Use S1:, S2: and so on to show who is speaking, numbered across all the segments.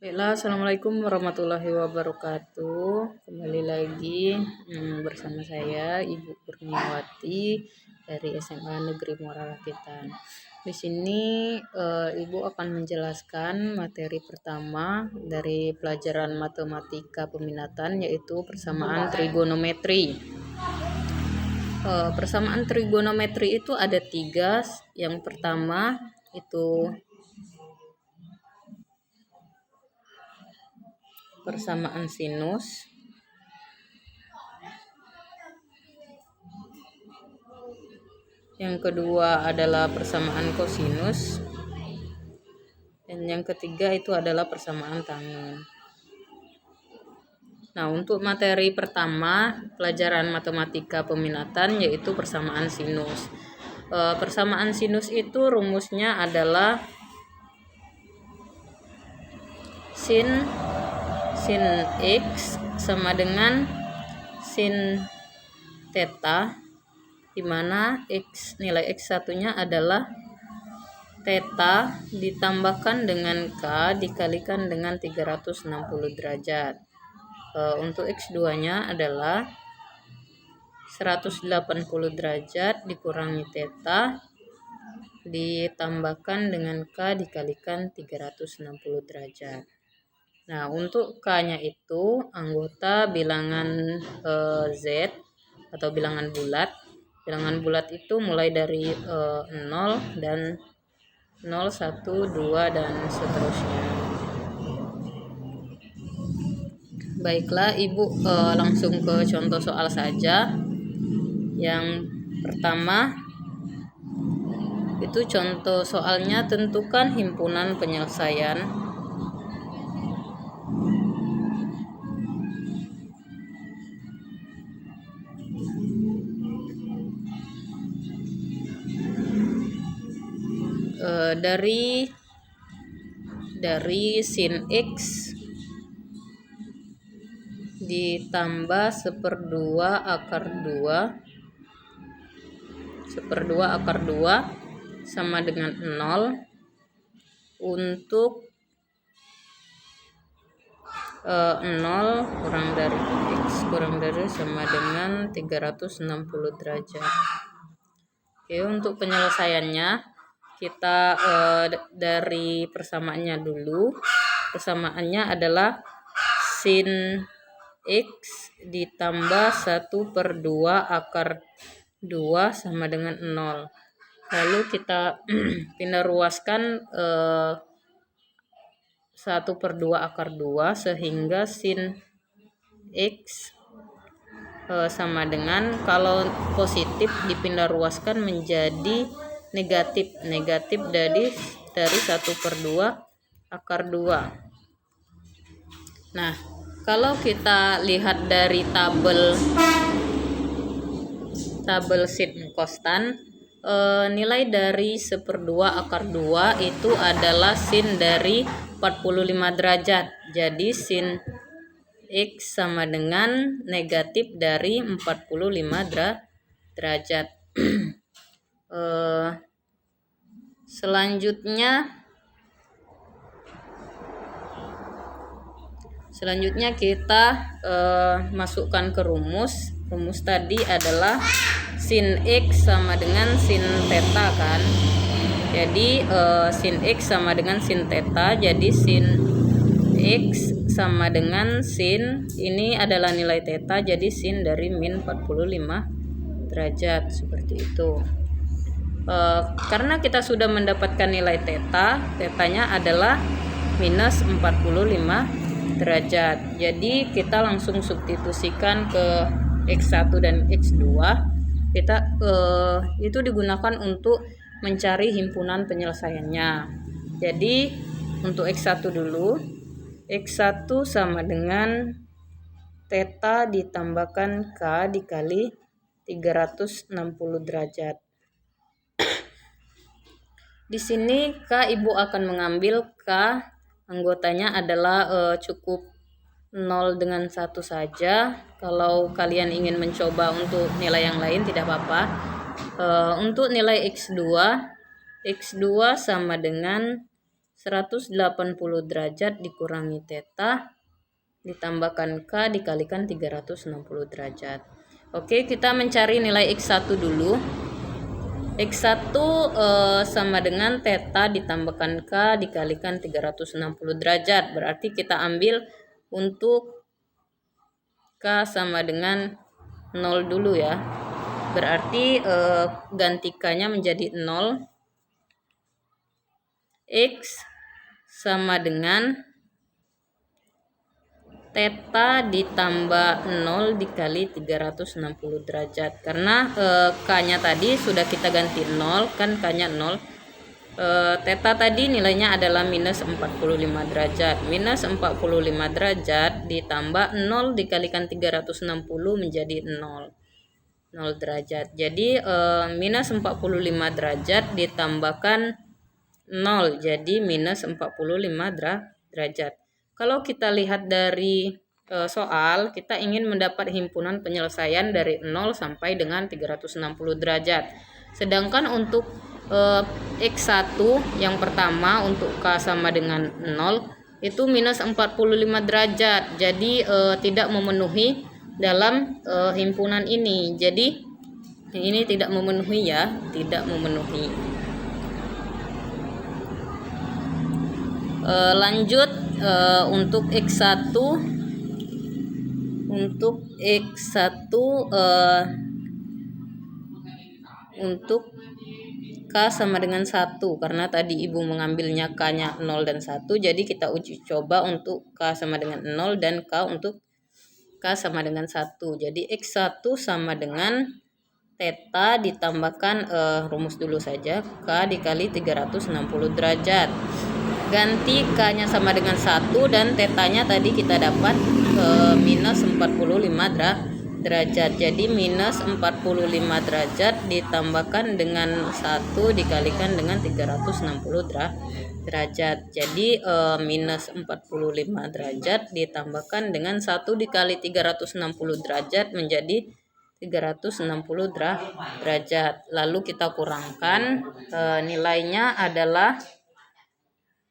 S1: Baiklah, assalamualaikum warahmatullahi wabarakatuh. Kembali lagi bersama saya Ibu Kurniawati dari SMA Negeri Muara Rakitan. Di sini Ibu akan menjelaskan materi pertama dari pelajaran matematika peminatan, yaitu persamaan trigonometri. Persamaan trigonometri itu ada 3. Yang pertama itu persamaan sinus, yang kedua adalah persamaan kosinus, dan yang ketiga itu adalah persamaan tangen. Nah, untuk materi pertama pelajaran matematika peminatan yaitu persamaan sinus. Persamaan sinus itu rumusnya adalah sin X sama dengan sin theta, di mana nilai X satunya adalah theta ditambahkan dengan K dikalikan dengan 360 derajat. Untuk X2-nya adalah 180 derajat dikurangi theta ditambahkan dengan K dikalikan 360 derajat. Nah, untuk K-nya itu anggota bilangan Z atau bilangan bulat. Bilangan bulat itu mulai dari 0 dan 0, 1, 2, dan seterusnya. Baiklah, Ibu langsung ke contoh soal saja. Yang pertama itu contoh soalnya, tentukan himpunan penyelesaian dari sin X ditambah 1/2 akar 2 sama dengan 0 untuk 0 kurang dari X kurang dari sama dengan 360 derajat. Oke, untuk penyelesaiannya kita dari persamaannya dulu. Persamaannya adalah sin X ditambah 1/2 akar 2 sama dengan 0. Lalu kita pindah ruaskan 1/2 akar 2 sehingga sin X sama dengan, kalau positif dipindah ruaskan menjadi negatif dari 1/2 akar 2. Nah, kalau kita lihat dari tabel sin konstan, nilai dari 1/2 akar 2 itu adalah sin dari 45 derajat. Jadi sin X sama dengan negatif dari 45 derajat. Selanjutnya kita masukkan ke rumus. Rumus tadi adalah sin X sama dengan sin theta kan. Jadi sin X sama dengan sin theta. Jadi sin X sama dengan sin, ini adalah nilai theta, jadi sin dari min 45 derajat seperti itu. Karena kita sudah mendapatkan nilai tetanya adalah minus 45 derajat. Jadi kita langsung substitusikan ke X1 dan X2. Itu digunakan untuk mencari himpunan penyelesaiannya. Jadi untuk X1 dulu, X1 sama dengan theta ditambahkan K dikali 360 derajat. Di sini K Ibu akan mengambil K anggotanya adalah cukup 0 dengan 1 saja. Kalau kalian ingin mencoba untuk nilai yang lain tidak apa-apa. Untuk nilai X2 sama dengan 180 derajat dikurangi theta ditambahkan K dikalikan 360 derajat. Oke, kita mencari nilai X1 dulu. X1 sama dengan theta ditambahkan K dikalikan 360 derajat. Berarti kita ambil untuk K sama dengan 0 dulu ya. Berarti ganti K-nya menjadi 0. X sama dengan theta ditambah 0 dikali 360 derajat. Karena K-nya tadi sudah kita ganti 0, kan K-nya 0. Theta tadi nilainya adalah minus 45 derajat. Minus 45 derajat ditambah 0 dikalikan 360 menjadi 0. 0 derajat. Jadi minus 45 derajat ditambahkan 0, jadi minus 45 derajat. Kalau kita lihat dari soal, kita ingin mendapat himpunan penyelesaian dari 0 sampai dengan 360 derajat. Sedangkan untuk X1 yang pertama untuk K sama dengan 0 itu minus 45 derajat. Jadi tidak memenuhi dalam himpunan ini. Jadi ini tidak memenuhi ya, tidak memenuhi. Lanjut untuk X1 untuk K sama dengan 1 karena tadi ibu mengambilnya K-nya 0 dan 1, jadi kita uji coba untuk K sama dengan 0 dan K untuk K sama dengan 1. Jadi X1 sama dengan theta ditambahkan rumus dulu saja K dikali 360 derajat. Ganti K-nya sama dengan 1 dan theta-nya tadi kita dapat minus 45 derajat. Jadi minus 45 derajat ditambahkan dengan 1 dikalikan dengan 360 derajat. Jadi minus 45 derajat ditambahkan dengan 1 dikali 360 derajat menjadi 360 derajat. Lalu kita kurangkan, nilainya adalah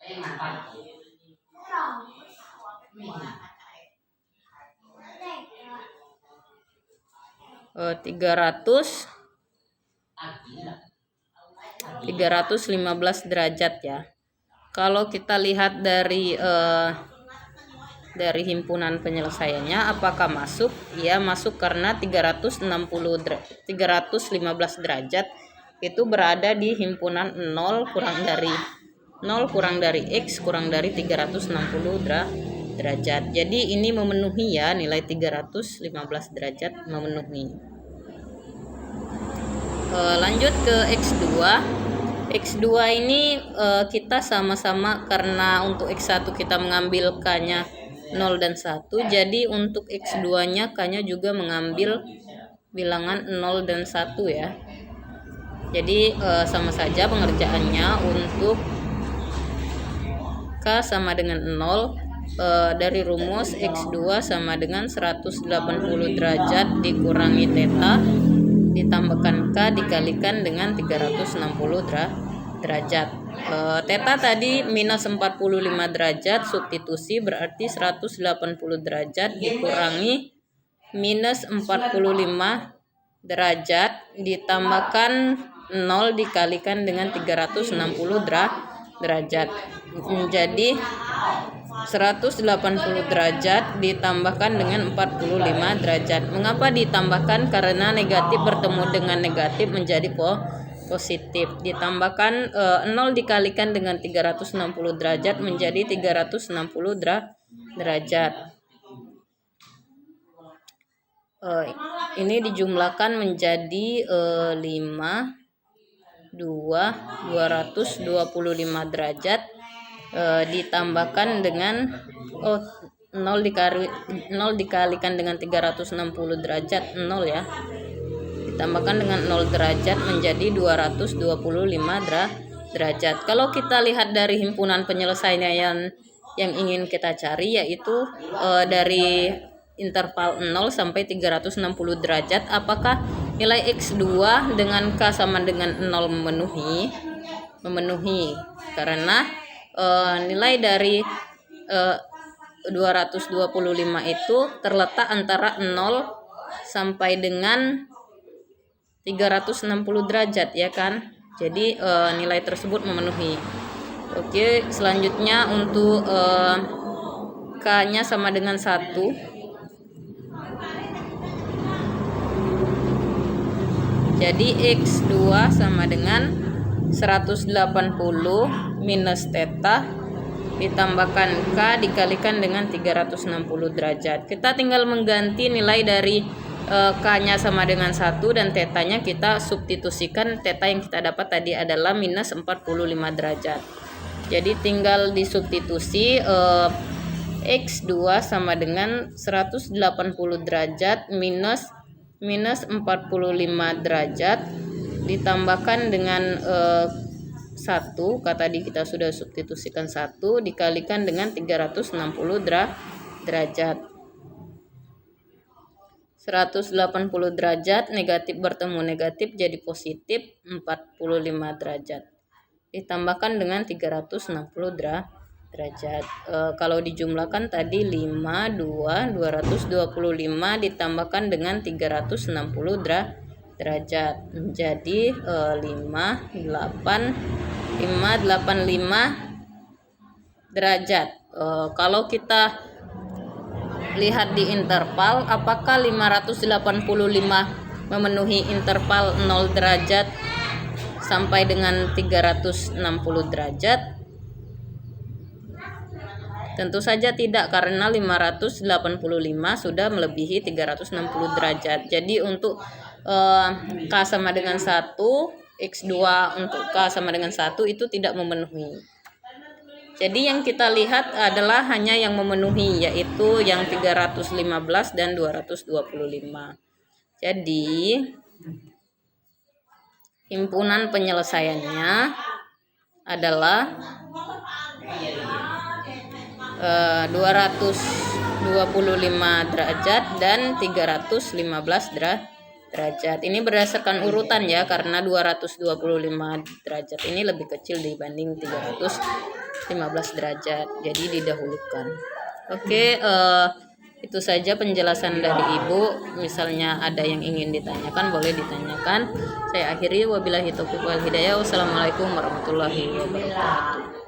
S1: 315 derajat ya. Kalau kita lihat dari himpunan penyelesaiannya apakah masuk? Ya, masuk karena 315 derajat itu berada di himpunan 0 kurang dari X kurang dari 360 derajat. Jadi ini memenuhi ya, nilai 315 derajat memenuhi. Lanjut ke X2. X2 ini kita sama-sama karena untuk X1 kita mengambil K-nya 0 dan 1. Jadi untuk X2-nya K-nya juga mengambil bilangan 0 dan 1 ya. Jadi sama saja pengerjaannya. Untuk K sama dengan 0, dari rumus X2 sama dengan 180 derajat dikurangi theta ditambahkan K dikalikan dengan 360 derajat. Theta tadi minus 45 derajat, substitusi berarti 180 derajat dikurangi minus 45 derajat ditambahkan 0 dikalikan dengan 360 derajat. Jadi 180 derajat ditambahkan dengan 45 derajat. Mengapa ditambahkan? Karena negatif bertemu dengan negatif menjadi positif. Ditambahkan 0 dikalikan dengan 360 derajat menjadi 360 derajat. Ini dijumlahkan menjadi 225 derajat. Ditambahkan dengan 0 dikalikan dengan 360 derajat 0 ya, ditambahkan dengan 0 derajat menjadi 225 derajat. Kalau kita lihat dari himpunan penyelesaian yang ingin kita cari, yaitu dari interval 0 sampai 360 derajat, apakah nilai X2 dengan K sama dengan 0 memenuhi, karena nilai dari 225 itu terletak antara 0 sampai dengan 360 derajat ya kan. Jadi nilai tersebut memenuhi. Oke, selanjutnya untuk K-nya sama dengan 1. Jadi X2 sama dengan 180 minus theta ditambahkan K dikalikan dengan 360 derajat. Kita tinggal mengganti nilai dari K-nya sama dengan 1 dan tetanya kita substitusikan. Theta yang kita dapat tadi adalah minus 45 derajat. Jadi tinggal disubstitusi X2 sama dengan 180 derajat minus 45 derajat ditambahkan dengan 1, tadi kita sudah substitusikan 1 dikalikan dengan 360 derajat. 180 derajat negatif bertemu negatif jadi positif 45 derajat ditambahkan dengan 360 derajat. Kalau dijumlahkan tadi 225 ditambahkan dengan 360 derajat menjadi 585 derajat. Kalau kita lihat di interval, apakah 585 memenuhi interval 0 derajat sampai dengan 360 derajat? Tentu saja tidak, karena 585 sudah melebihi 360 derajat. Jadi untuk K sama dengan 1, X2 untuk K sama dengan 1 itu tidak memenuhi. Jadi yang kita lihat adalah hanya yang memenuhi, yaitu yang 315 dan 225. Jadi himpunan penyelesaiannya adalah 225 derajat dan 315 derajat. Ini berdasarkan urutan ya, karena 225 derajat ini lebih kecil dibanding 315 derajat. Jadi didahulukan. Oke, itu saja penjelasan dari Ibu. Misalnya ada yang ingin ditanyakan, boleh ditanyakan. Saya akhiri, wabillahi taufiq wal hidayah. Wassalamualaikum warahmatullahi wabarakatuh.